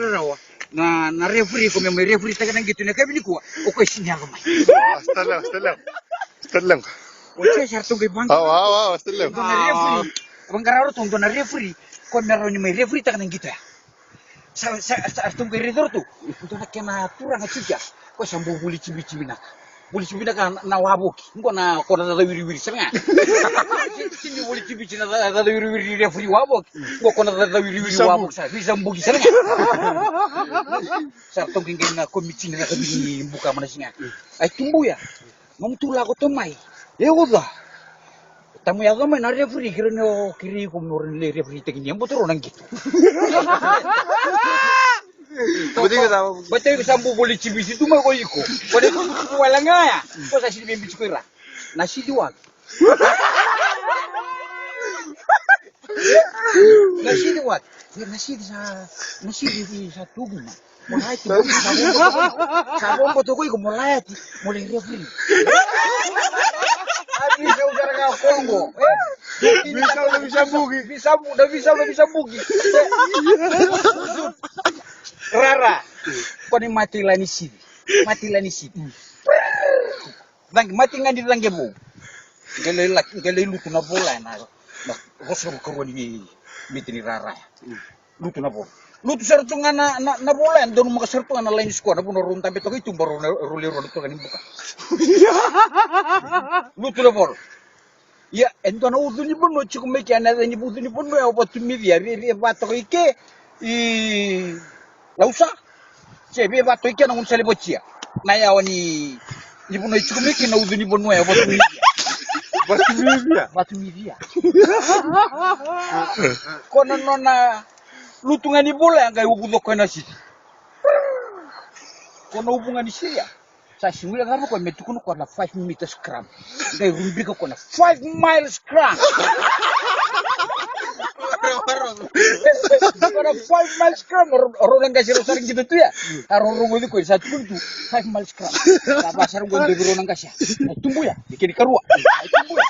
rawa. Na referee ko may referee taga nang gitu na kabili ko. O ko sinya ko mai. استلم O siya sarto kay bang. استلم Na referee. Abang kararo tong na referee ko meron ni may referee taga nang gitu ya. Sa tong kay redor tu. Ito na kena turang aja. Ko sambu buli cibi-cibi na. Buli cibi na ka na waboki. Ko na da wiri-wiri sanga. Sini buli cibi-cibi na da wiri-wiri referee wabok. Ko na da wiri-wiri wabok sa. Bisa mbugi sanga. Sa tong kay na komiti na kabili buka mana singa. Ay tumbu ya. Ngom tula ko tomai. Udah. Tamu ya gamay na referee kiri ko norin le referee tegin yang betul orang gitu. Betul sambu boleh cibisi tu mah kau iko. Boleh tu wala nga ya. Kau sa sini bimbing sekolah. Nasi diwag. Nasi diwag. Nasi di sa tugu na. Mulai tu sabon betul kau iko mulai referee. Bisa udara kau Kongo. Bisa bugi. Rara, kau ni mati lani sini. Mati ngadi langge bu. Gele lutu na bola na. Rosro ko ni mitini Rara. Lutu na bola. Lutu sarto nga na bola don mo sarto nga na line squad na puno ron tambe to itu baru roli to kan buka. Lutu na bola. Ya, ento na udu ni bono chiku meki ana ni udu ni bono ya opo tumiri ya ri bato ike lausa. Chebe bato ike na unsale bochia. Na ya wani ni bono chiku meki na udu ni bono ya opo tumiri. Batu mivia. Kono nona lutungan ni bola yang kayak ubu ko na sisi. Kono hubungan ni siya. Sa simula nga ko may tukuno ko na 5 meters scrum. Dahil rumbi ko na 5 miles scrum. Para 5 miles scrum. Orang lang kasi rosaring gitu tuh ya. Arong rungo ko sa tukunto 5 miles scrum. Tapos arong gondo biro nang kasya. Tumbo ya, bikin karua. Tumbo ya.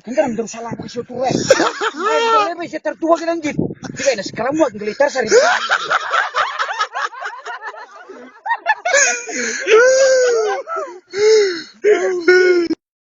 Hingga nang salah ko siya tuwe. Ay, may siya tertuwa kinang gitu. Kaya na scrum mo nglitar sa rin.